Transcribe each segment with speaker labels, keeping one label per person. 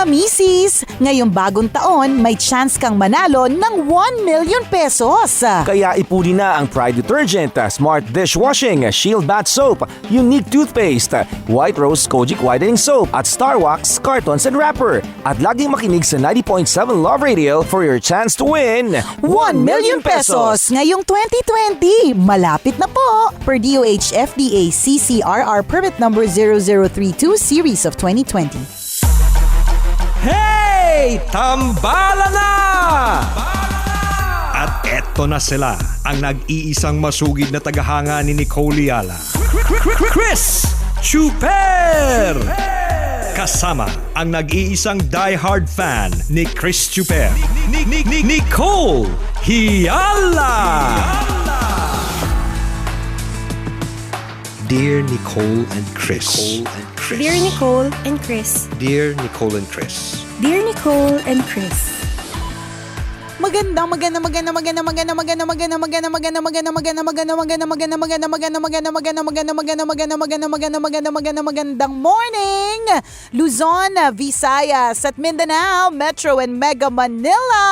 Speaker 1: Mga misis, ngayong bagong taon, may chance kang manalo ng 1 million pesos.
Speaker 2: Kaya ipuli na ang Pride Detergent, Smart Dishwashing, Shield Bath Soap, Unique Toothpaste, White Rose Kojic Whitening Soap, at Star Wax Cartons and Wrapper. At laging makinig sa 90.7 Love Radio for your chance to win
Speaker 1: 1 million pesos ngayong 2020. Malapit na po. Per DOH FDA CCRR Permit Number 0032 Series of 2020.
Speaker 3: Hey! Tambala na! At eto na sila, ang nag-iisang masugid na tagahanga ni Nicole Yala. Chris Chuper! Kasama ang nag-iisang diehard fan ni Chris Chuper, Nicole Hiala! Dear Nicole and Chris.
Speaker 4: Dear Nicole and Chris.
Speaker 3: Dear Nicole and Chris.
Speaker 4: Dear Nicole and Chris.
Speaker 1: Magandang morning, Luzon, Visayas at Mindanao, Metro and Mega Manila.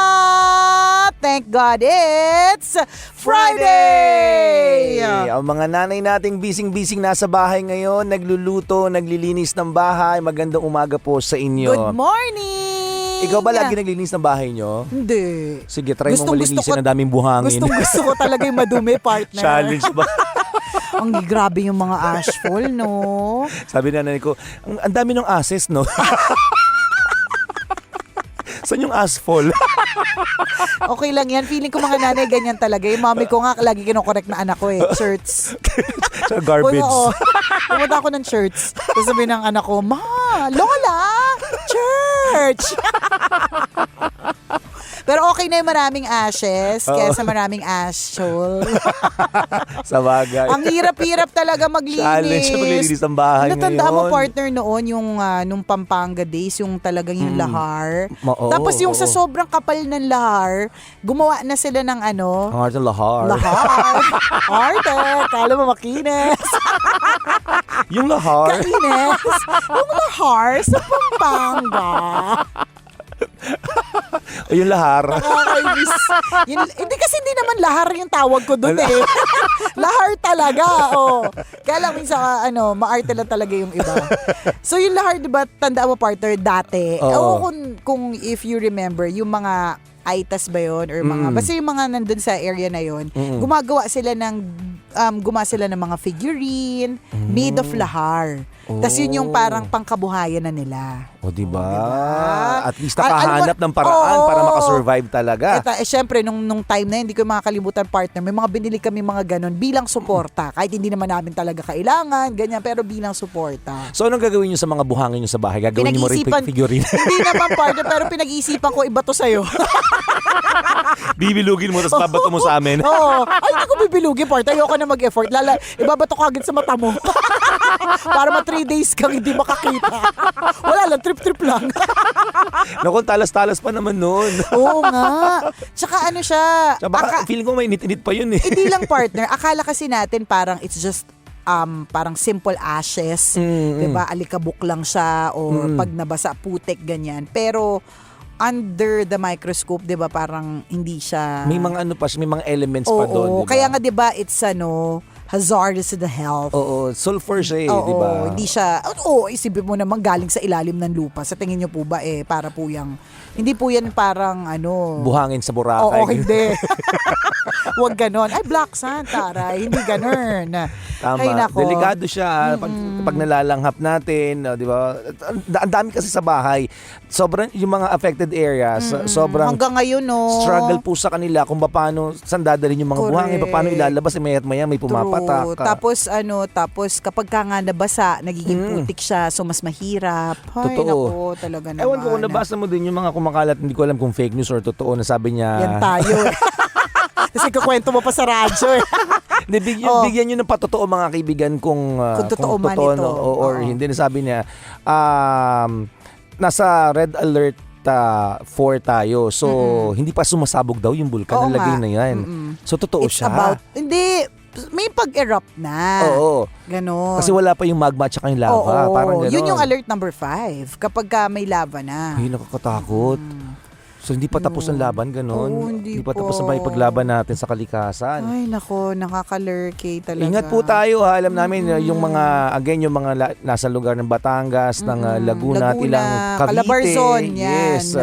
Speaker 1: Thank God it's Friday!
Speaker 2: Ang mga nanay nating bising-bising nasa bahay ngayon, nagluluto, naglilinis ng bahay. Magandang umaga po sa inyo.
Speaker 1: Good morning!
Speaker 2: Ikaw ba lagi naglilinis ng bahay nyo?
Speaker 1: Hindi.
Speaker 2: Sige, try mong malinisin ang daming buhangin.
Speaker 1: Gusto ko talaga yung madumi, partner.
Speaker 2: Challenge ba?
Speaker 1: Ang grabe yung mga ashfall, no?
Speaker 2: Sabi na nanay ko, ang dami ng ases, no? Saan yung asphalt?
Speaker 1: Okay lang yan. Feeling ko mga nanay ganyan talaga. Yung mami ko nga lagi kinokorek na anak ko eh. Shirts.
Speaker 2: Sa garbage.
Speaker 1: Oo. Pumunta ako ng shirts. Tapos sabi ng anak ko, Ma, Lola, church! Pero okay na yung maraming ashes kaysa maraming ashhole.
Speaker 2: Sa bagay.
Speaker 1: Ang hirap-hirap talaga maglinis.
Speaker 2: Challenge sa maglilinis ng bahay
Speaker 1: Natandaan mo,
Speaker 2: ngayon.
Speaker 1: partner, noon yung nung Pampanga days, yung talagang yung lahar.
Speaker 2: Oo,
Speaker 1: Tapos yung sa
Speaker 2: oo.
Speaker 1: sobrang kapal ng lahar, gumawa na sila ng ano?
Speaker 2: Ang arte lahar.
Speaker 1: Lahar. Arte. Kala mo makinis.
Speaker 2: Yung lahar.
Speaker 1: Kainis. Yung lahar sa Pampanga.
Speaker 2: O yung lahar.
Speaker 1: Nakakainis. Hindi kasi hindi naman lahar yung tawag ko doon eh. Lahar talaga. Oh. Kaya lang minsan maarte lang talaga yung iba. So yung lahar, di ba, tandaan mo, partner, dati.
Speaker 2: Oo.
Speaker 1: Kung if you remember, yung mga aitas ba yun? Or mga, basta yung mga nandun sa area na yun, gumagawa sila ng mga figurine made of lahar. Tapos yun yung parang pangkabuhayan na nila.
Speaker 2: O diba?
Speaker 1: diba?
Speaker 2: At least nakahanap ng paraan para makasurvive talaga.
Speaker 1: Syempre, nung time na yun, hindi ko makakalimutan, partner, may mga binili kami mga ganon bilang suporta. Kahit hindi naman namin talaga kailangan, ganyan, pero bilang suporta.
Speaker 2: So anong gagawin nyo sa mga buhangin nyo sa bahay? Gagawin nyo mo rin figurine?
Speaker 1: Hindi naman, partner, pero pinag-iisipan ko, iba to sa'yo.
Speaker 2: Bibilugin mo, tapos babato mo sa amin.
Speaker 1: Oo. Ay, hindi ko bibilugin, partner. Ayoko na mag-effort. Ibabato ko agad sa mata mo. Para 3 days kang hindi makakita. Wala lang, trip-trip lang.
Speaker 2: Naku, talas-talas pa naman noon.
Speaker 1: Oo nga. Tsaka ano siya.
Speaker 2: Baka feeling ko may init-init pa yun eh.
Speaker 1: Hindi lang, partner. Akala kasi natin parang it's just parang simple ashes. Diba? Alikabok lang siya or pag nabasa, putik, ganyan. Pero under the microscope, 'di ba, parang hindi siya.
Speaker 2: May mga ano pa, may mga elements pa doon, 'di ba?
Speaker 1: Kaya nga 'di ba, it's hazardous to the health.
Speaker 2: Oo, sulfur siya eh,
Speaker 1: Oo,
Speaker 2: 'di ba?
Speaker 1: hindi siya. Oo, isipin mo naman galing sa ilalim ng lupa. Sa tingin niyo po ba para po yang hindi po yan parang
Speaker 2: buhangin sa Boracay.
Speaker 1: Oo, hindi. Huwag ganon. Ay, black sand, taray. Hindi ganon.
Speaker 2: Tama.
Speaker 1: Ay, nako.
Speaker 2: Delikado siya pag nalalanghap natin, di ba? Ang dami kasi sa bahay. Sobrang yung mga affected areas, sobrang
Speaker 1: hanggang ngayon, no.
Speaker 2: struggle po sa kanila kung paano saan dadalhin yung mga
Speaker 1: Correct.
Speaker 2: buhangin, paano ilalabas, maya't maya may pumapatak.
Speaker 1: Tapos kapag ka nga nabasa, nagiging putik siya, so mas mahirap. Ay,
Speaker 2: Totoo.
Speaker 1: nako, talaga naman.
Speaker 2: Ewan ko kung nabasa mo din yung mga kumakalat, hindi ko alam kung fake news or totoo na sabi niya.
Speaker 1: Yan tayo. Kasi kukwento mo pa sa radyo eh.
Speaker 2: Bigyan nyo ng patotoo, mga kaibigan, kung
Speaker 1: totoo man ito.
Speaker 2: no, or hindi. Nasabi niya, nasa red alert 4 tayo. So, hindi pa sumasabog daw yung bulkan.
Speaker 1: Oo
Speaker 2: Nalagay
Speaker 1: nga.
Speaker 2: na yan. So, totoo
Speaker 1: It's
Speaker 2: siya.
Speaker 1: about, hindi, may pag-erupt na.
Speaker 2: Oo.
Speaker 1: Ganon.
Speaker 2: Kasi wala pa yung magma at saka yung lava.
Speaker 1: Oo,
Speaker 2: Parang ganon.
Speaker 1: yun yung alert number 5 kapag may lava na.
Speaker 2: Ay, nakakatakot. So, hindi pa tapos ang laban, ganon?
Speaker 1: Oo, hindi
Speaker 2: pa
Speaker 1: po.
Speaker 2: tapos ang paglaban natin sa kalikasan.
Speaker 1: Ay, nako, nakakalurky talaga.
Speaker 2: Ingat po tayo ha. Alam namin yung mga, again, yung mga nasa lugar ng Batangas, ng Laguna at ilang Cavite.
Speaker 1: Calabarzon, yan.
Speaker 2: Yes.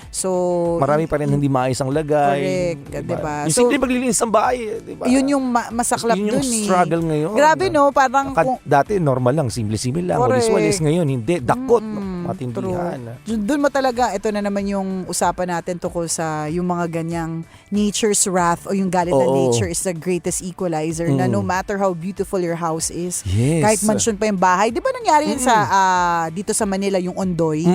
Speaker 1: So,
Speaker 2: Marami pa rin hindi maayos ang lagay.
Speaker 1: Correct, diba?
Speaker 2: Yung
Speaker 1: So,
Speaker 2: simple maglilinis ng bahay, diba?
Speaker 1: yun yung masaklap
Speaker 2: Yun yung
Speaker 1: dun eh.
Speaker 2: struggle ngayon.
Speaker 1: Grabe no, parang
Speaker 2: Dati normal lang, simple-simple lang.
Speaker 1: Correct.
Speaker 2: Walis-walis ngayon, hindi. Dakot, matindihan.
Speaker 1: Doon mo talaga, ito na naman yung usapan natin tungkol sa yung mga ganyang nature's wrath o yung galit ng
Speaker 2: Oo.
Speaker 1: nature is the greatest equalizer na no matter how beautiful your house is,
Speaker 2: Yes.
Speaker 1: kahit mansion pa yung bahay. Di ba nangyari yun sa dito sa Manila yung Ondoy?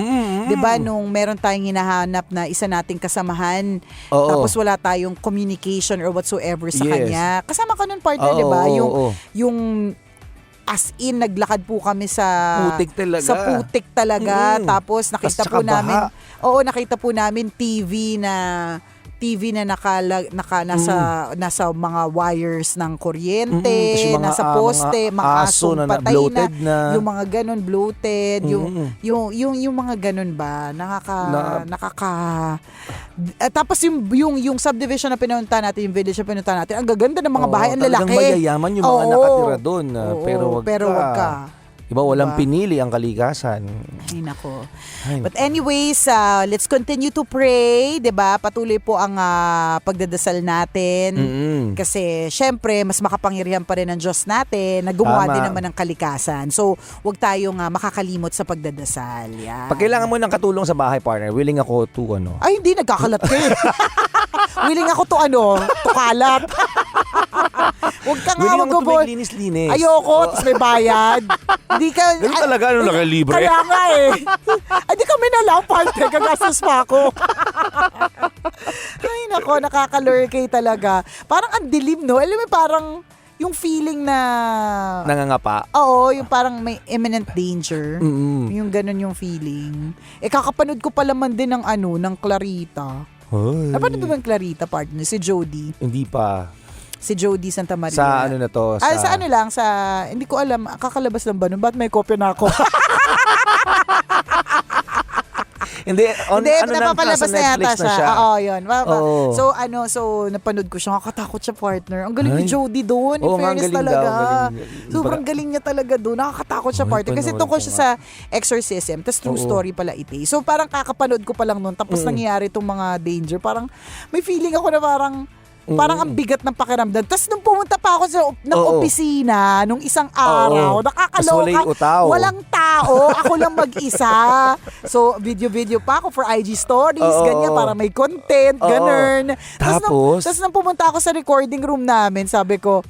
Speaker 1: Di ba nung meron tayong hinahanap na isa nating kasamahan
Speaker 2: Oo.
Speaker 1: tapos wala tayong communication or whatsoever sa
Speaker 2: Yes.
Speaker 1: kanya. Kasama ka nun partner,
Speaker 2: Oo,
Speaker 1: di ba?
Speaker 2: oo.
Speaker 1: Yung as in, naglakad po kami sa
Speaker 2: Putik talaga.
Speaker 1: Sa putik talaga. Tapos nakita
Speaker 2: Tas
Speaker 1: po
Speaker 2: tsaka
Speaker 1: namin,
Speaker 2: baha.
Speaker 1: nakita po namin TV na nasa mga wires ng kuryente,
Speaker 2: Tas yung mga,
Speaker 1: nasa poste, mga
Speaker 2: aso
Speaker 1: asong
Speaker 2: na
Speaker 1: patay
Speaker 2: bloated na.
Speaker 1: yung mga ganun, bloated, yung mga ganun ba, tapos yung subdivision na pinunta natin, yung village na pinunta natin, ang gaganda ng mga bahay, ang lalaki.
Speaker 2: Talagang mayayaman yung mga
Speaker 1: Oo.
Speaker 2: nakatira doon.
Speaker 1: Oo,
Speaker 2: Pero wag ka. Diba, walang
Speaker 1: Diba?
Speaker 2: pinili ang kalikasan.
Speaker 1: Ay, nako.
Speaker 2: Ay,
Speaker 1: But anyways, let's continue to pray, 'di ba? Patuloy po ang pagdadasal natin. Kasi syempre, mas makapangyarihan pa rin ang Diyos natin na gumawa
Speaker 2: Tama.
Speaker 1: din naman ng kalikasan. So, huwag tayong makakalimot sa pagdadasal. Yan.
Speaker 2: Pag kailangan mo ng katulong sa bahay, partner, willing ako to
Speaker 1: Ay, hindi, nagkakalat ka eh. Willing ako to kalat. Huwag ka nga
Speaker 2: willing ako to
Speaker 1: mag-avoid.
Speaker 2: maglinis-linis.
Speaker 1: Ayoko, tapos may bayad. Hindi ka...
Speaker 2: Ganun talaga, nakalibre.
Speaker 1: Kaya nga eh. Ay, di kami na lang, partner. Gagastos pa ako. Ay, nako, nakakalurkay talaga. Parang ang dilim, no? Alam mo, parang yung feeling na...
Speaker 2: Nangangapa.
Speaker 1: Oo, yung parang may imminent danger.
Speaker 2: Mm-mm.
Speaker 1: Yung ganun yung feeling. Kakapanood ko pala man din ng ng Clarita.
Speaker 2: Ay.
Speaker 1: Napanood mo ba yung Clarita, partner? Si Jody.
Speaker 2: Hindi pa.
Speaker 1: Si Jody Santa Maria.
Speaker 2: Sa ano na to?
Speaker 1: Sa ano lang, hindi ko alam, kakalabas lang ba nun? Ba't may kopya na ako?
Speaker 2: Hindi,
Speaker 1: napapalabas
Speaker 2: nasa
Speaker 1: na yata
Speaker 2: Netflix na siya.
Speaker 1: Oo, yun.
Speaker 2: Oo.
Speaker 1: So, napanood ko siya. Nakakatakot siya, partner. Ang galing ni
Speaker 2: Ay.
Speaker 1: Jody doon. In
Speaker 2: Oo nga, ang
Speaker 1: fairness
Speaker 2: galing
Speaker 1: talaga.
Speaker 2: daw, galing.
Speaker 1: Sobrang galing niya talaga doon. Nakakatakot siya,
Speaker 2: Ay,
Speaker 1: partner. Kasi
Speaker 2: panoorin
Speaker 1: tungkol
Speaker 2: ko
Speaker 1: siya
Speaker 2: nga.
Speaker 1: sa exorcism. Tapos true
Speaker 2: Oo.
Speaker 1: story pala ito. So, parang kakapanood ko pa lang noon. Tapos nangyayari itong mga danger. Parang may feeling ako na parang ang bigat ng pakiramdam. Tapos nung pumunta pa ako sa opisina nung isang araw,
Speaker 2: Tas
Speaker 1: nakakaloka.
Speaker 2: wala yung utaw.
Speaker 1: Walang tao. Ako lang mag-isa. So, video pa ako for IG stories.
Speaker 2: Oo.
Speaker 1: Ganyan, para may content.
Speaker 2: Oo.
Speaker 1: Ganun.
Speaker 2: Tapos?
Speaker 1: Tapos nung pumunta ako sa recording room namin, sabi ko,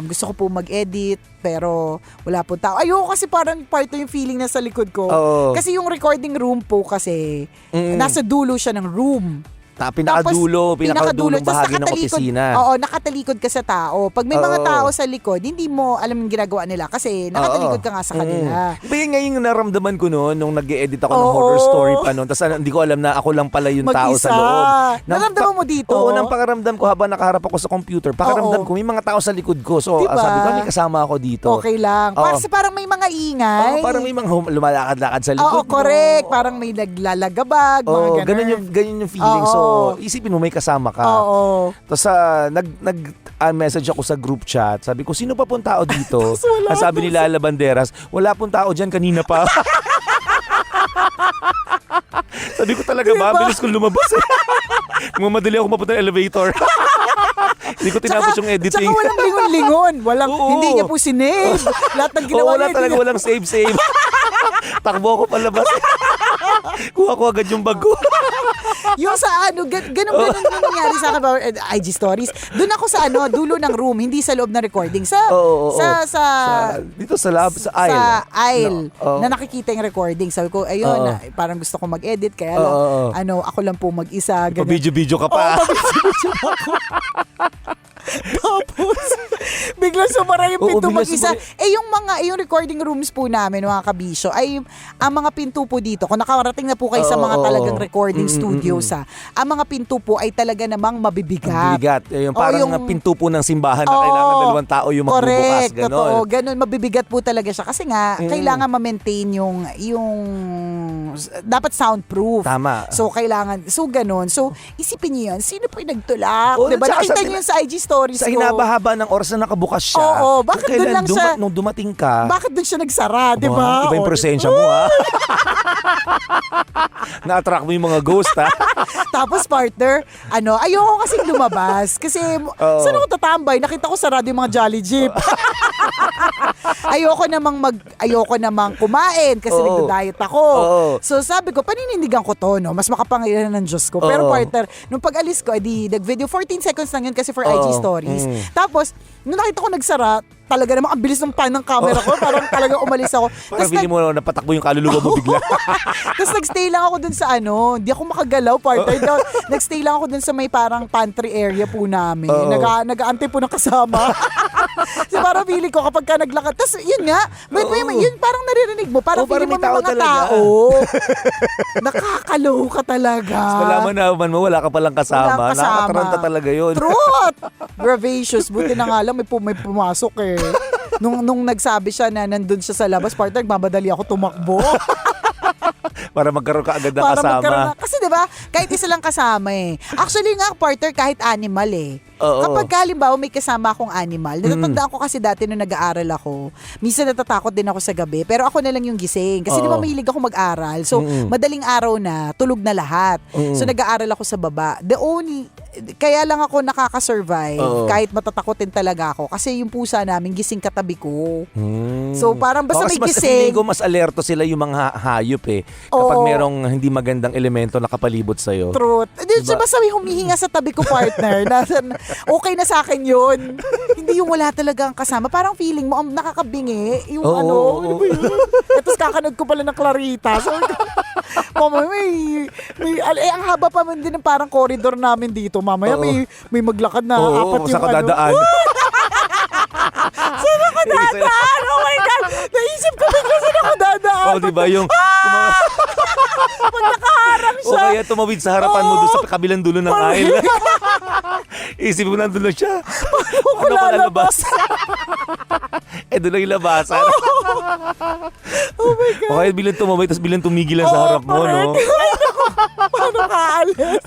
Speaker 1: gusto ko po mag-edit, pero wala po tao. Ayoko kasi parang part yung feeling na sa likod ko.
Speaker 2: Oo.
Speaker 1: Kasi yung recording room po kasi, nasa dulo siya ng room.
Speaker 2: Pinakadulong bahagi ng opisina.
Speaker 1: Oo, nakatalikod ka sa tao. Pag may mga tao sa likod, hindi mo alam yung ginagawa nila kasi nakatalikod ka nga sa kanila.
Speaker 2: Iba yung ngayon naramdaman ko noon nung nag-e-edit ako ng horror story pa noon. Tapos hindi ko alam na ako lang pala yung tao sa loob.
Speaker 1: Naramdaman mo dito?
Speaker 2: Oo, nang pakaramdam ko habang nakaharap ako sa computer. Pakaramdam ko may mga tao sa likod ko. So
Speaker 1: Diba?
Speaker 2: sabi ko, may kasama ako dito.
Speaker 1: Okay lang.
Speaker 2: Oo.
Speaker 1: Kasi parang may mga ingay.
Speaker 2: Parang may mga lumalakad-lakad sa likod
Speaker 1: Oo, correct. Parang may naglalagabag, mga ganun.
Speaker 2: ganun yung feeling.
Speaker 1: Oo.
Speaker 2: So, isipin mo may kasama ka.
Speaker 1: Oo.
Speaker 2: Tapos nag-message ako sa group chat. Sabi ko, sino pa pong tao dito?
Speaker 1: wala
Speaker 2: Sabi ni Lala Banderas, wala pong tao dyan kanina pa. Sabi ko talaga,
Speaker 1: Diba?
Speaker 2: mabilis kong lumabas. Mamadali ako mapunta ng elevator. Hindi ko tinapos yung editing.
Speaker 1: Tsaka walang lingon-lingon.
Speaker 2: Oo.
Speaker 1: Hindi niya po sinave. Lahat ng ginawa
Speaker 2: wala
Speaker 1: niya.
Speaker 2: talaga, walang save. Takbo ako palabas. Kuha ko agad yung bag ko.
Speaker 1: Yung sa ganun nangyari sa akin about IG stories. Doon ako sa dulo ng room, hindi sa loob ng recording.
Speaker 2: Dito sa lab, sa aisle.
Speaker 1: Sa aisle
Speaker 2: No.
Speaker 1: na nakikita yung recording. Sabi ko, ayun, parang gusto ko mag-edit, kaya lang, ako lang po mag-isa. ganun.
Speaker 2: Pa-video ka pa.
Speaker 1: Tapos, biglang sumara yung pinto
Speaker 2: biglang
Speaker 1: mag-isa.
Speaker 2: sumara.
Speaker 1: Yung recording rooms po namin, mga kabisyo, ay ang mga pinto po dito, kung nakarating na po kayo sa mga talagang recording studios, Rosa. Ang mga pinto po ay talaga namang mabibigat.
Speaker 2: Bigat. Yung parang
Speaker 1: yung-
Speaker 2: pinto po ng simbahan na
Speaker 1: Oo.
Speaker 2: kailangan dalawang tao yung magbubukas.
Speaker 1: Correct,
Speaker 2: Ganon.
Speaker 1: totoo. Ganun, mabibigat po talaga siya. Kasi nga, kailangan ma-maintain yung dapat soundproof.
Speaker 2: Tama.
Speaker 1: So, ganun. So, isipin niyo yan, sino po yung nagtulak?
Speaker 2: Oo,
Speaker 1: diba?
Speaker 2: tsaka
Speaker 1: Nakita
Speaker 2: sa-
Speaker 1: niyo yun sa IG stories
Speaker 2: Sa
Speaker 1: ko.
Speaker 2: hinabahaba ng oras na nakabukas siya.
Speaker 1: Oo, bakit
Speaker 2: kung kailan
Speaker 1: doon lang siya-
Speaker 2: nung dumating ka,
Speaker 1: Bakit doon siya nagsara, di
Speaker 2: Wow,
Speaker 1: ba?
Speaker 2: iba yung
Speaker 1: O,
Speaker 2: presensya mo, ha? Na-attract mo yung mga ghost, ha?
Speaker 1: Tapos partner, ayoko kasing lumabas. Kasi saan ako tatambay? Nakita ko sarado yung mga Jolly Jeep. ayoko namang kumain kasi
Speaker 2: Oo.
Speaker 1: nagda-diet ako.
Speaker 2: Oo.
Speaker 1: So sabi ko, paninindigan ko to, no? Mas makapangyarihan ng Diyos ko. Pero
Speaker 2: Oo.
Speaker 1: partner, nung pag-alis ko, nag-video 14 seconds lang yun kasi for IG
Speaker 2: Oo.
Speaker 1: stories. Tapos, nung nakita ko nagsara, talaga namang ang bilis ng pan ng camera ko. Parang talaga umalis ako.
Speaker 2: Parang feeling mo napatakbo yung kaluluwa mo bigla.
Speaker 1: Tapos nagstay lang ako dun sa hindi ako makagalaw, partner. Nagstay lang ako dun sa may parang pantry area po namin.
Speaker 2: Oo.
Speaker 1: Nag-aantay po ng kasama. So parang feeling ko kapag ka naglakad. Tapos yun nga, yun parang naririnig mo. Parang
Speaker 2: Oo, parang
Speaker 1: feeling mo
Speaker 2: may tao
Speaker 1: may mga
Speaker 2: talaga.
Speaker 1: tao. Nakakalow ka talaga.
Speaker 2: Malaman naman mo, wala ka palang kasama.
Speaker 1: Walang kasama.
Speaker 2: Nakataranta talaga yun.
Speaker 1: Truth! Bravacious. Buti na nga lang may pumasok eh. Nung nagsabi siya na nandun siya sa labas, partner, nagmamadali ako tumakbo.
Speaker 2: Para magkaroon ka agad ng
Speaker 1: Para
Speaker 2: kasama.
Speaker 1: magkaroon kasi 'di ba, kahit isa lang kasama eh. Actually nga partner kahit animal eh.
Speaker 2: Oo.
Speaker 1: Kapag halimbawa may kasama akong animal, natatandaan ko kasi dati nung nag-aaral ako, minsan natatakot din ako sa gabi, pero ako na lang yung gising. Kasi
Speaker 2: Oo.
Speaker 1: di ba mahilig ako mag-aral. So madaling araw na, tulog na lahat. So nag-aaral ako sa baba. Kaya lang ako nakaka-survive
Speaker 2: Oo.
Speaker 1: kahit matatakotin talaga ako kasi yung pusa namin gising katabi ko.
Speaker 2: Hmm.
Speaker 1: So parang basta
Speaker 2: Oo,
Speaker 1: may
Speaker 2: mas
Speaker 1: gising.
Speaker 2: feeling ko mas alerto sila yung mga hayop eh. Kapag
Speaker 1: Oo.
Speaker 2: merong hindi magandang elemento nakapalibot sa'yo.
Speaker 1: Truth. Diba? Basta may humihinga sa tabi ko, partner. Okay na sa akin yun. Hindi yung wala talagang kasama. Parang feeling mo, nakakabingi. Yung
Speaker 2: Oo.
Speaker 1: ano ba yun? Tapos kakanood ko pala ng Clarita. So, mama, ang haba pa man din ng parang corridor namin dito. Mamaya
Speaker 2: Oo.
Speaker 1: may maglakad na
Speaker 2: Oo,
Speaker 1: apat yung
Speaker 2: sa kadadaan.
Speaker 1: Saan ako dadaan? Oh my God! Naisip ko bigla saan ako dadaan.
Speaker 2: Oh, di ba yung
Speaker 1: Pag nakaharang
Speaker 2: o
Speaker 1: siya.
Speaker 2: kaya tumawid sa harapan mo doon sa kabilang dulo ng aisle. Isip mo nandun lang siya.
Speaker 1: Ako
Speaker 2: Ano pa
Speaker 1: lalabas.
Speaker 2: doon lang yung labasan.
Speaker 1: Oh my God.
Speaker 2: O kaya bilang tumawid, tapos bilang tumigil lang sa harap mo, no?
Speaker 1: Paano kaalis?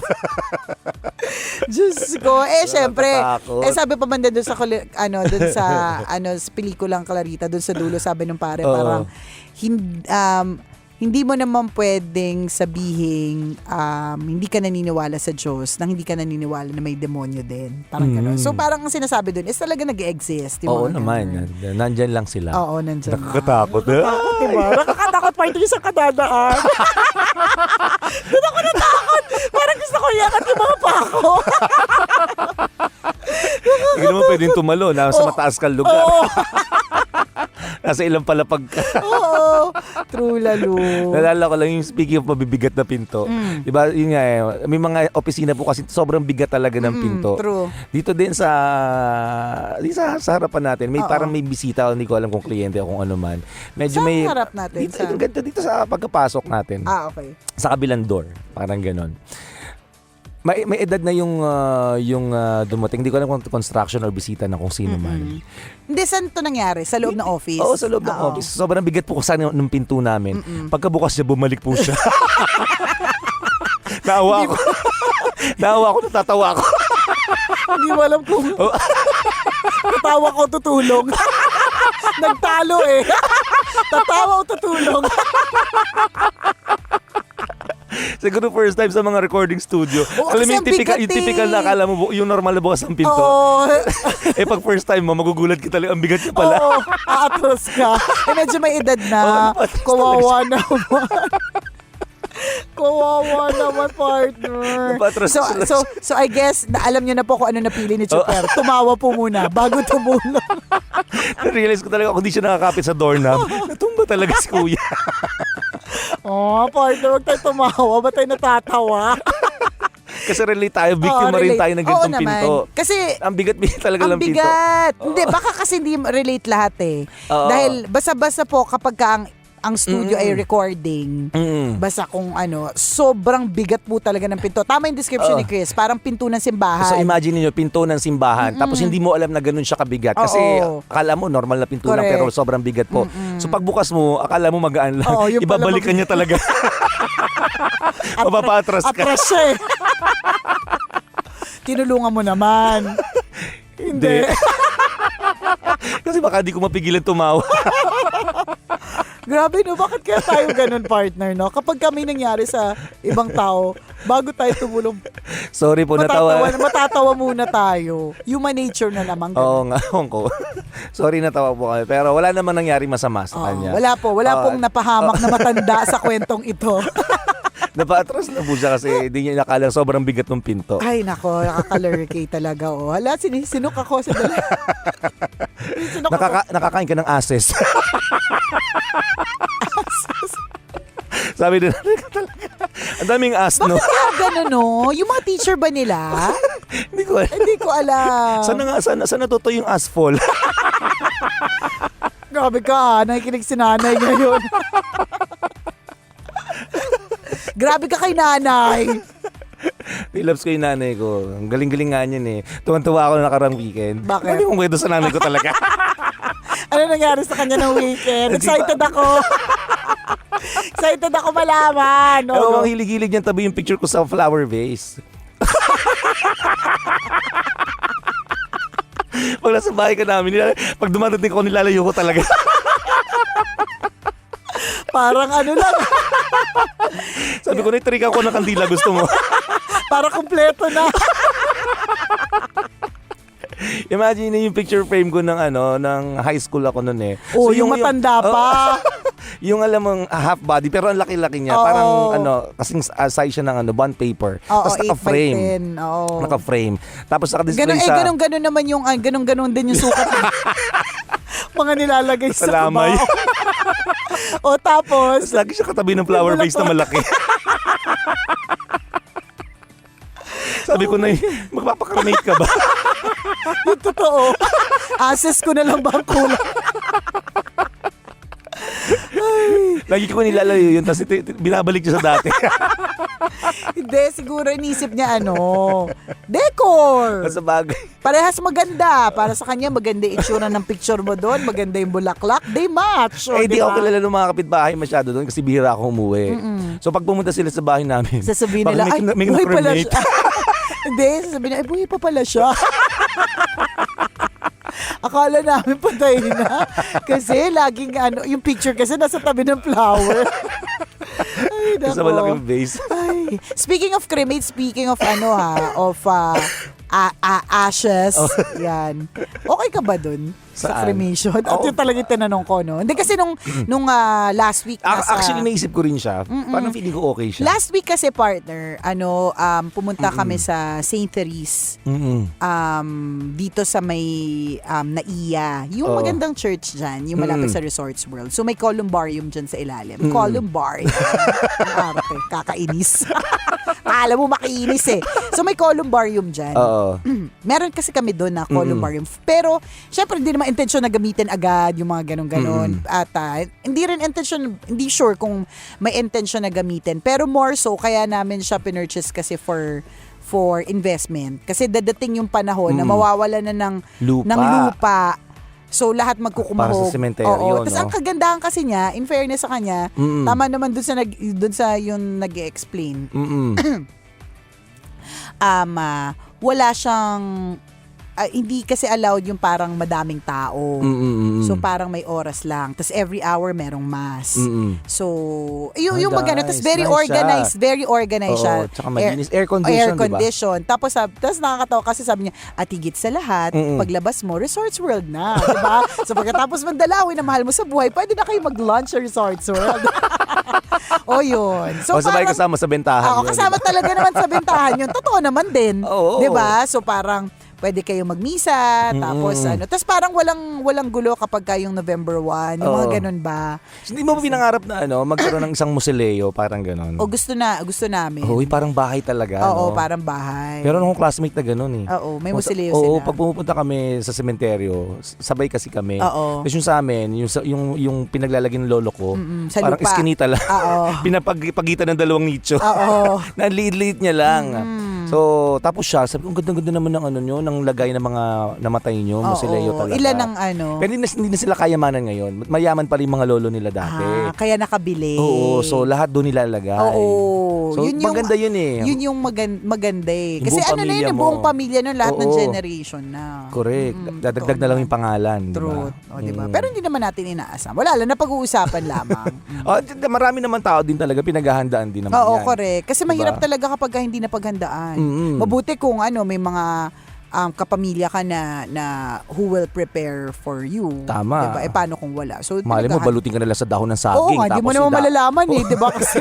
Speaker 1: Diyos ko. Syempre.
Speaker 2: Natatakot.
Speaker 1: Sabi pa man doon sa pelikulang Clarita, doon sa dulo, sabi ng pare,
Speaker 2: Oo.
Speaker 1: parang, hindi mo naman pwedeng sabihin hindi ka naniniwala sa Diyos nang hindi ka naniniwala na may demonyo din. Parang gano'n. So parang ang sinasabi doon is talaga nag-exist.
Speaker 2: Oo naman. Nandyan lang sila.
Speaker 1: Oo, nandiyan.
Speaker 2: Nakakatakot.
Speaker 1: Nakakatakot, diba? Nakakatakot pa ito yung sa kadadaan. Doon ako natakot. Parang gusto ko iyakat yung mga pako.
Speaker 2: Hindi naman pwedeng tumalo. Nasa mataas kang lugar.
Speaker 1: Oo.
Speaker 2: Nasa ilang palapag ka.
Speaker 1: Oo. True lalo.
Speaker 2: Nalala ko lang yung speaking of mabibigat na pinto. Diba, yun nga eh, may mga opisina po kasi sobrang bigat talaga ng pinto.
Speaker 1: True.
Speaker 2: Dito din sa harapan natin, may
Speaker 1: Oo.
Speaker 2: parang may bisita, hindi ko alam kung kliyente o kung ano man. Medyo
Speaker 1: Saan
Speaker 2: may
Speaker 1: harap natin?
Speaker 2: dito sa pagkapasok natin.
Speaker 1: Okay.
Speaker 2: Sa kabilang door, parang ganon. May edad na yung dumating. Hindi ko alam kung construction or bisita na kung sino man.
Speaker 1: Hindi, saan ito nangyari? Sa loob ng office?
Speaker 2: Oo, sa loob ng
Speaker 1: Oo.
Speaker 2: office. Sobrang bigat po kasi ng pinto namin. Pagkabukas niya, bumalik po siya. Naawa ako. Naawa ako, natatawa ako.
Speaker 1: Hindi mo alam kung tatawa ko tutulong. Nagtalo eh. Tatawa o tutulong.
Speaker 2: Siguro first time sa mga recording studio.
Speaker 1: Oo,
Speaker 2: Alam mo
Speaker 1: kasi
Speaker 2: yung
Speaker 1: ang bigat
Speaker 2: yung typical na akala mo, yung normal na bukas ng pinto.
Speaker 1: Oo.
Speaker 2: Pag first time mo, magugulat ka talaga, ang bigat niya pala.
Speaker 1: Oo. Aatros ka. Medyo may edad na.
Speaker 2: Oo, napatros
Speaker 1: Kawawa naman. Kawawa naman, partner.
Speaker 2: Napatros talaga.
Speaker 1: So I guess, alam niyo na po kung ano napili ni Chuper. Tumawa po muna bago tumulong.
Speaker 2: Na-realize ko talaga kung di siya nakakapit sa doorknob, natumba talaga si kuya.
Speaker 1: Partner, huwag tayo tumawa. Ba't tayo natatawa?
Speaker 2: Kasi relate tayo, biktima rin
Speaker 1: relate.
Speaker 2: tayo ng
Speaker 1: Oo
Speaker 2: ganitong
Speaker 1: naman.
Speaker 2: pinto.
Speaker 1: Kasi
Speaker 2: Ang bigat talaga
Speaker 1: ang
Speaker 2: ng pinto.
Speaker 1: bigat. Hindi, baka kasi hindi relate lahat eh.
Speaker 2: Oo.
Speaker 1: Dahil basta-basta po kapag ka ang studio ay recording. Basta kung ano, sobrang bigat po talaga ng pinto. Tama yung description ni Chris, parang pinto ng simbahan.
Speaker 2: So imagine niyo pinto ng simbahan tapos hindi mo alam na ganun siya kabigat kasi
Speaker 1: Oo.
Speaker 2: akala mo normal na pinto lang
Speaker 1: Correct.
Speaker 2: pero sobrang bigat po. So pagbukas mo akala mo magaan lang.
Speaker 1: Oo, yung pala
Speaker 2: Ibabalikan niya talaga. Mapapatras ka.
Speaker 1: Atras siya eh. Tinulungan mo naman. Hindi.
Speaker 2: Kasi baka di ko mapigilan tumawa.
Speaker 1: Grabe no, bakit kaya tayo ganun partner no? Kapag kami nangyari sa ibang tao, bago tayo tumulong,
Speaker 2: Sorry po, natawa.
Speaker 1: matatawa muna tayo. Human nature na naman.
Speaker 2: Oo nga, ko. Sorry natawa po kami. Pero wala namang nangyari masama sa kanya.
Speaker 1: Wala pong napahamak na matanda sa kwentong ito.
Speaker 2: Napatras na po siya kasi hindi niya nakala sobrang bigat ng pinto.
Speaker 1: Ay nako, nakaka-lurkay talaga. Oh. Hala, sinok ako sa dala. Sinok ako.
Speaker 2: Nakakain ka ng ases. Sabi din talaga. Ang daming as, no?
Speaker 1: Bakit kaya ganun, no? Yung mga teacher ba nila? Hindi ko alam.
Speaker 2: Saan natuto yung asphalt?
Speaker 1: Grabe ka, nakikinig si nanay ngayon. Grabe ka kay nanay.
Speaker 2: Nilabs ko yung nanay ko. Ang galing-galing nga niyan eh. Tuwan-tuwa ako na nakarang weekend.
Speaker 1: Bakit?
Speaker 2: Ano yung kwento sa nanay ko talaga?
Speaker 1: Ano nangyari sa kanya ng weekend? Excited ako. Excited ako malaman.
Speaker 2: Ewan, ang hilig-hilig niyan tabi yung picture ko sa flower vase. Pag nasa bahay ka namin, pag dumadating ko, nilalayo ko talaga.
Speaker 1: Parang ano lang.
Speaker 2: Sabi ko, trick ako ng kandila, gusto mo?
Speaker 1: Para kumpleto na.
Speaker 2: Imagine yung picture frame ko ng high school ako noon eh.
Speaker 1: Oh, yung matanda pa.
Speaker 2: Yung alam mong half body pero ang laki-laki niya.
Speaker 1: Oo.
Speaker 2: Parang kasing size siya ng bond paper.
Speaker 1: Oo,
Speaker 2: Tapos naka-frame.
Speaker 1: 8x10. Oo.
Speaker 2: Naka-frame. Tapos naka-display sa...
Speaker 1: Ganun naman yung, ganun din yung sukat. Mga nilalagay sa
Speaker 2: Salamay.
Speaker 1: O tapos,
Speaker 2: Tapos lagi siya katabi ng flower vase na malaki. Sabi ko na, magpapakarnate ka ba?
Speaker 1: yung totoo. Access ko na lang ba ang kulang?
Speaker 2: Lagi ko nilalayo yun, tapos binabalik niya sa dati.
Speaker 1: Hindi, siguro inisip niya decor.
Speaker 2: Sa bagay.
Speaker 1: Parehas maganda. Para sa kanya, maganda yung itsura ng picture mo doon. Maganda yung bulaklak. They match.
Speaker 2: Eh, di ako kilala ng mga kapitbahay masyado doon kasi bihira ako umuwi. So pag pumunta sila sa bahay namin,
Speaker 1: Sasabihin
Speaker 2: baka
Speaker 1: nila,
Speaker 2: may
Speaker 1: buhay pala
Speaker 2: na-cremate.
Speaker 1: siya. Hindi, sasabihin nila, buhay pa pala siya. Akala namin patay na. Kasi laging yung picture kasi nasa tabi ng flower. Ay,
Speaker 2: Sa
Speaker 1: nako.
Speaker 2: malaking vase.
Speaker 1: Ay. Speaking of cremate, speaking of ashes, yan. Okay ka ba dun? Sa
Speaker 2: Saan?
Speaker 1: cremation? At
Speaker 2: Oo.
Speaker 1: yun talaga yung tinanong ko, no? Hindi kasi nung last week
Speaker 2: Actually, naisip ko rin siya. Parang feeling ko okay siya.
Speaker 1: last week kasi partner, pumunta kami sa St. Therese. Dito sa may Naiya. Yung
Speaker 2: Oo.
Speaker 1: magandang church dyan, yung malapit sa Resorts World. So may columbarium dyan sa ilalim. Columbarium. Ang arte, kakainis. Akala mo makiinis eh. So may columbarium dyan.
Speaker 2: Oo.
Speaker 1: Meron kasi kami doon na columbarium. Pero, syempre, hindi naman intensyon na gamitin agad yung mga ganun-ganon. At hindi rin intensyon, hindi sure kung may intensyon na gamitin. Pero more so, kaya namin siya pinurchase kasi for investment. Kasi dadating yung panahon na mawawala na ng lupa. So, lahat magkukumahog.
Speaker 2: Para sa sementeryo,
Speaker 1: Tapos
Speaker 2: no?
Speaker 1: ang kagandahan kasi niya, in fairness sa kanya, tama naman dun sa yung nag-explain. Wala siyang hindi kasi allowed yung parang madaming tao. So parang may oras lang. Tapos every hour merong mass. So yung magano, tapos very
Speaker 2: nice
Speaker 1: organized,
Speaker 2: siya.
Speaker 1: very organized siya.
Speaker 2: Oo, tsaka malinis. Air condition, diba?
Speaker 1: Tapos nakakatawa kasi sabi niya, at higit sa lahat, paglabas mo, Resorts World na. Diba? So pagkatapos mong dalawin na mahal mo sa buhay, pwede na kayo mag-lunch sa Resorts World. O yun. So
Speaker 2: sabay
Speaker 1: parang,
Speaker 2: kasama sa bentahan.
Speaker 1: kasama talaga naman sa bentahan yun. Totoo naman din.
Speaker 2: Oo.
Speaker 1: Diba? So parang pwede kayo magmisa, tapos tapos parang walang gulo kapag kayong November 1, yung mga
Speaker 2: Oo.
Speaker 1: ganun ba?
Speaker 2: Hindi mo ba pinangarap na magkaroon ng isang musileo, parang ganon?
Speaker 1: O gusto namin.
Speaker 2: Uy, parang bahay talaga.
Speaker 1: Oo,
Speaker 2: no?
Speaker 1: parang bahay.
Speaker 2: Meron akong classmate na gano'n eh.
Speaker 1: Oo, may musileo
Speaker 2: Oo,
Speaker 1: sila.
Speaker 2: pag pumupunta kami sa sementeryo, sabay kasi kami.
Speaker 1: Oo.
Speaker 2: Tapos yung sa amin, yung pinaglalagyan ng lolo ko,
Speaker 1: sa
Speaker 2: parang
Speaker 1: lupa.
Speaker 2: iskinita lang.
Speaker 1: Oo.
Speaker 2: Pinapagpagitan ng dalawang nicho.
Speaker 1: Oo.
Speaker 2: Na liit-liit niya lang. So, tapos siya, sabi ko, ang ganda-ganda naman ng ng lagay ng mga namatay nyo, musileo
Speaker 1: Oo.
Speaker 2: talaga.
Speaker 1: Ilan ang
Speaker 2: Pero hindi na sila kayamanan ngayon. Mayaman pa rin mga lolo nila dati.
Speaker 1: kaya nakabili.
Speaker 2: Oo, so lahat doon nilalagay.
Speaker 1: Oo.
Speaker 2: So, maganda yun eh.
Speaker 1: Yun yung maganda eh.
Speaker 2: Yung
Speaker 1: Kasi
Speaker 2: buong
Speaker 1: ano na yun,
Speaker 2: pamilya
Speaker 1: yung
Speaker 2: mo.
Speaker 1: buong pamilya nun, lahat ng
Speaker 2: Oo.
Speaker 1: generation na.
Speaker 2: Correct. Dadagdag na lang yung pangalan.
Speaker 1: Truth.
Speaker 2: Diba?
Speaker 1: O, diba? Pero hindi naman natin inaasam. Wala lang, napag-uusapan lamang.
Speaker 2: Marami naman tao din talaga, pinaghahandaan din naman
Speaker 1: Oo,
Speaker 2: yan.
Speaker 1: correct. Kasi mahirap
Speaker 2: Diba?
Speaker 1: talaga kapag hindi napaghandaan.
Speaker 2: Mm-mm.
Speaker 1: Mabuti kung may mga kapamilya ka na who will prepare for you.
Speaker 2: Tama.
Speaker 1: Diba? Paano kung wala? So,
Speaker 2: Mali mo, balutin ka nila sa dahon ng saging.
Speaker 1: Oo nga, di mo
Speaker 2: tapos
Speaker 1: naman malalaman eh, di ba? Kasi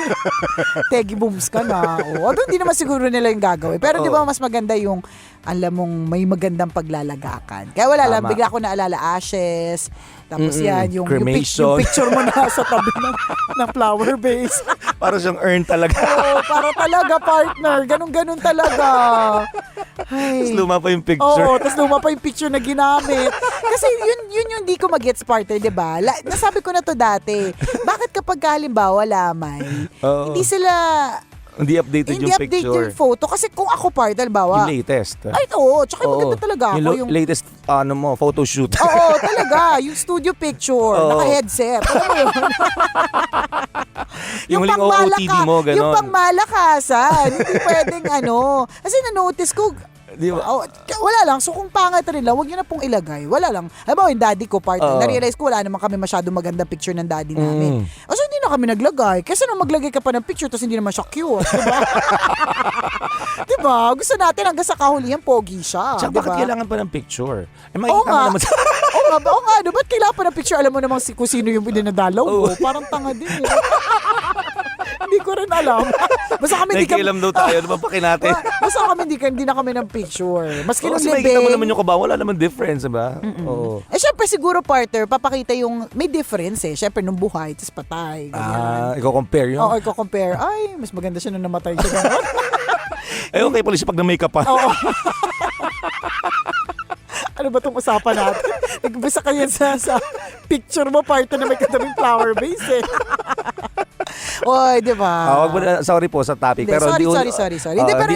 Speaker 1: tegi booms ka na. Although hindi naman siguro nila yung gagawin. Pero di ba mas maganda yung, alam mong may magandang paglalagakan. Kaya wala lang,
Speaker 2: Tama.
Speaker 1: bigla ko naalala ashes. Tapos yan, yung
Speaker 2: Cremation.
Speaker 1: picture mo na sa tabi ng flower vase.
Speaker 2: Para siyang earn talaga.
Speaker 1: Oo, para talaga partner. Ganun-ganun talaga. Ay.
Speaker 2: Tapos luma pa yung picture.
Speaker 1: Oo, tapos luma pa yung picture na ginamit. Kasi yun yung di ko mag-gets partner, di ba? Nasabi ko na to dati. Bakit kapag halimbawa lamay,
Speaker 2: Oo.
Speaker 1: hindi sila
Speaker 2: Hindi updated yung
Speaker 1: update
Speaker 2: picture.
Speaker 1: yung photo? Kasi kung ako partner, halimbawa,
Speaker 2: Yung latest.
Speaker 1: ay oo, tsaka maganda talaga ako.
Speaker 2: Yung latest, photo shoot.
Speaker 1: Oo, talaga. Yung studio picture,
Speaker 2: Oo.
Speaker 1: naka-headset. Alam mo yun?
Speaker 2: Yung huling OOTD mo, ganon.
Speaker 1: Yung pangmalakasan. Hindi pwedeng Kasi na-notice ko,
Speaker 2: Di ba?
Speaker 1: wala lang. So kung pangit rin lang, huwag nyo na pong ilagay. Wala lang. Halimbawa yung daddy ko, partner,
Speaker 2: Oo.
Speaker 1: na-realize ko wala naman kami masyadong maganda picture ng daddy namin. So hindi na kami naglagay. Kasi nung maglagay ka pa ng picture, tapos hindi naman siya cute. Diba? Diba? Gusto natin hanggang sa kahulihan, pogi siya.
Speaker 2: Tsaka bakit kailangan pa ng picture?
Speaker 1: Oo
Speaker 2: Makikita mo
Speaker 1: nga.
Speaker 2: naman sa...
Speaker 1: Oo nga. Ba't kailangan pa ng picture? Alam mo namang kung sino yung dinadalaw mo. Parang tanga din. Hindi ko rin alam. Basta kami
Speaker 2: Nakikialam daw tayo, naman paki natin.
Speaker 1: Basta kami hindi na kami ng picture. Maski nung
Speaker 2: Kasi makikita mo naman yung kaba, wala naman difference, diba? Oo.
Speaker 1: syempre siguro partner, papakita yung may difference eh. Syempre nung buhay, tapos patay. Ganyan.
Speaker 2: Iko-compare yun.
Speaker 1: Oo, i-compare. Ay, mas maganda siya nung namatay siya. Ganun.
Speaker 2: Okay pala siya pag na-makeup pa.
Speaker 1: Oo. Ano ba itong usapan natin? Nagbisa kayo sa picture mo, partner na may katabing flower vase eh. Oy, di ba?
Speaker 2: Sorry po sa topic.
Speaker 1: Hindi,
Speaker 2: pero
Speaker 1: sorry. Hindi, pero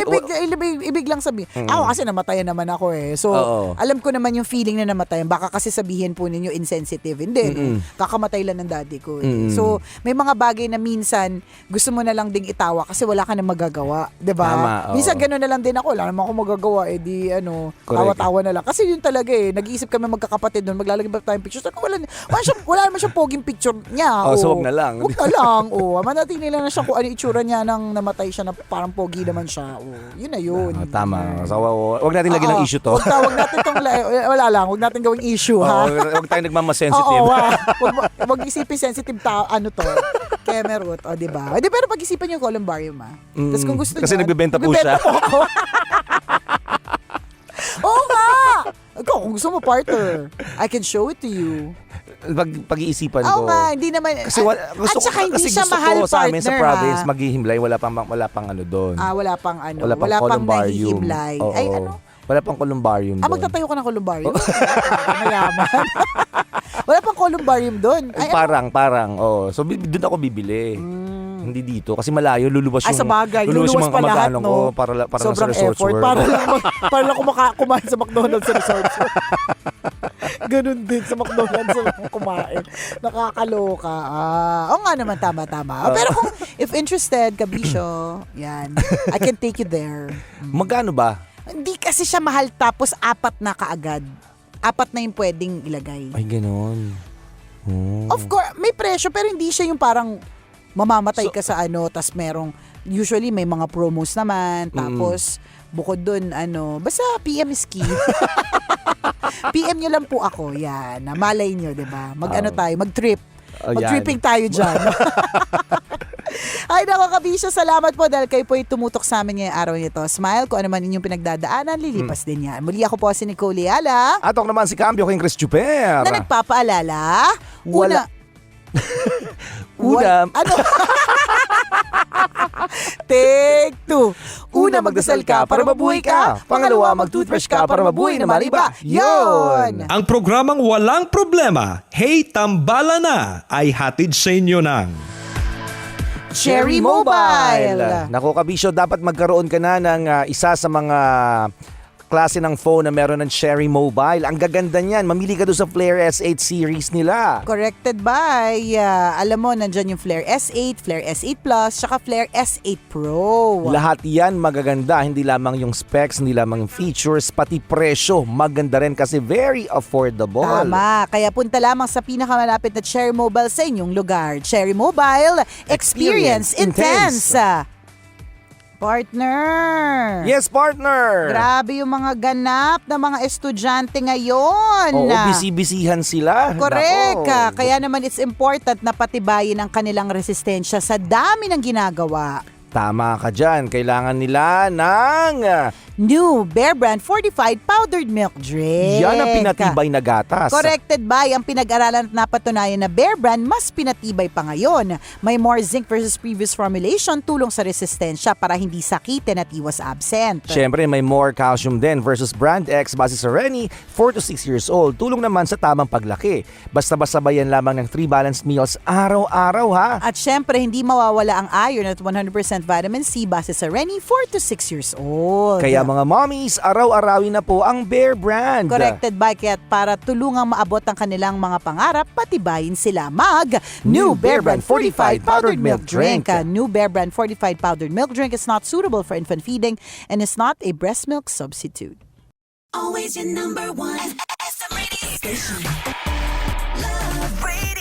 Speaker 1: ibig lang sabihin. Ako kasi namatayan naman ako eh. So,
Speaker 2: Oo.
Speaker 1: alam ko naman yung feeling na namatayan. Baka kasi sabihin po ninyo insensitive. Hindi. Kakamatay lang ng daddy ko. Eh. So, may mga bagay na minsan gusto mo na lang ding itawa kasi wala ka na magagawa. Di ba?
Speaker 2: Tama, oo.
Speaker 1: Minsan gano'n na lang din ako. Wala naman ako magagawa. Eh di
Speaker 2: Correct.
Speaker 1: tawa-tawa na lang. Kasi yun talaga eh. Nag-iisip kami magkakapatid doon. Maglalagay ba tayong pictures? Wala naman siyang poging picture niya.
Speaker 2: So wag na lang.
Speaker 1: Wag na lang. Manatili lang na siya kung ano itsura niya nang namatay siya na parang pogi naman siya. Yun na yun.
Speaker 2: Tama. So, wag natin lagyan ng issue to.
Speaker 1: Wag natin wala lang. Wag natin gawing issue, ha?
Speaker 2: Wag tayo nagmamasensitive.
Speaker 1: Wag isipin sensitive to. Kemerut, di ba? Pero pag-isipan niyo yung columbarium, ha? Tapos kung gusto niyo.
Speaker 2: Kasi nagbebenta po siya.
Speaker 1: po ako. Oo nga! Ikaw, kung gusto mo, partner, I can show it to you.
Speaker 2: Pag-iisipan
Speaker 1: Oo
Speaker 2: ko.
Speaker 1: nga, hindi naman.
Speaker 2: Kasi
Speaker 1: at saka hindi siya
Speaker 2: gusto
Speaker 1: mahal,
Speaker 2: ko sa amin sa
Speaker 1: partner,
Speaker 2: province
Speaker 1: ha?
Speaker 2: maghihimlay, wala pang ano doon.
Speaker 1: Wala pang
Speaker 2: Wala pang columbarium.
Speaker 1: nahihimlay.
Speaker 2: Oo.
Speaker 1: Ay, ano?
Speaker 2: Wala pang columbarium doon.
Speaker 1: Magtatayo ka ng columbarium? Mayaman. Wala pang columbarium doon.
Speaker 2: Parang. So, doon ako bibili. Hindi dito. Kasi malayo, luluwas yung...
Speaker 1: Sa bagay.
Speaker 2: Luluwas yung
Speaker 1: Luluwas pa lahat,
Speaker 2: kamag-anak
Speaker 1: no?
Speaker 2: ko para
Speaker 1: Sobrang
Speaker 2: sa resorts
Speaker 1: effort.
Speaker 2: world.
Speaker 1: Para lang kumain sa McDonald's sa resorts world. Ganun din sa McDonald's kumain. Nakakaloka. Oo nga naman, tama. Pero kung if interested, kabisyo, yan. I can take you there.
Speaker 2: Magkano ba?
Speaker 1: Hindi kasi siya mahal tapos 4 na kaagad. 4 na yung pwedeng ilagay.
Speaker 2: Ay, ganon.
Speaker 1: Of course, may presyo pero hindi siya yung parang mamamatay ka sa tas merong, usually may mga promos naman, tapos bukod dun, basta PM ski. PM nyo lang po ako, yan. Malay nyo, di ba? Tayo, mag-trip. Mag-tripping tayo dyan. Ay, nako kabisyo, salamat po dahil kayo po ay tumutok sa amin ngayong araw nito. Smile, kung ano man inyong pinagdadaanan, lilipas din yan. Muli ako po si Nicole Liala,
Speaker 2: At ako naman si Cambio King Chris Chuper.
Speaker 1: na nagpapaalala.
Speaker 2: Wala.
Speaker 1: Ano? Take 2. Una, magdasal ka para mabuhay ka. Pangalawa, mag-toothbrush ka para mabuhay na maliba. Yun!
Speaker 3: Ang programang Walang Problema, Hey Tambala Na, ay hatid sa inyo ng
Speaker 1: Cherry Mobile.
Speaker 2: Naku kabisyo, dapat magkaroon ka na ng isa sa mga klase ng phone na meron ng Cherry Mobile. Ang gaganda niyan. Mamili ka doon sa Flare S8 series nila.
Speaker 1: Corrected by, alam mo, nandyan yung Flare S8, Flare S8 Plus, saka Flare S8 Pro.
Speaker 2: Lahat yan magaganda. Hindi lamang yung specs, hindi lamang yung features, pati presyo. Maganda rin kasi very affordable.
Speaker 1: Tama. Kaya punta lamang sa pinakamalapit na Cherry Mobile sa inyong lugar. Cherry Mobile, experience intense. Partner.
Speaker 2: Yes, partner!
Speaker 1: Grabe yung mga ganap na mga estudyante ngayon.
Speaker 2: Oo, busy-busyhan sila.
Speaker 1: Correct.
Speaker 2: Nako.
Speaker 1: Kaya naman it's important na patibayin ang kanilang resistensya sa dami ng ginagawa.
Speaker 2: Tama ka dyan. Kailangan nila ng...
Speaker 1: New Bear Brand Fortified Powdered Milk Drink.
Speaker 2: Yan ang pinatibay na gatas.
Speaker 1: Corrected by ang pinag-aralan at napatunayan na Bear Brand mas pinatibay pa ngayon. May more zinc versus previous formulation, tulong sa resistensya para hindi sakitin at iwas absent.
Speaker 2: Siyempre, may more calcium din versus Brand X base sa Reni, 4 to 6 years old. Tulong naman sa tamang paglaki. Basta-basta bayan lamang ng 3 balanced meals araw-araw ha.
Speaker 1: At syempre, hindi mawawala ang iron at 100% vitamin C base sa Reni, 4 to 6 years old.
Speaker 2: Kaya mga mommies, araw-arawin na po ang Bear Brand.
Speaker 1: Corrected by kaya't para tulungang maabot ang kanilang mga pangarap, patibayin sila mag New Bear Brand Fortified Powdered Milk Drink. New Bear Brand Fortified Powdered Milk Drink is not suitable for infant feeding and is not a breast milk substitute.
Speaker 5: Always your number one. SM radio station. Love radio.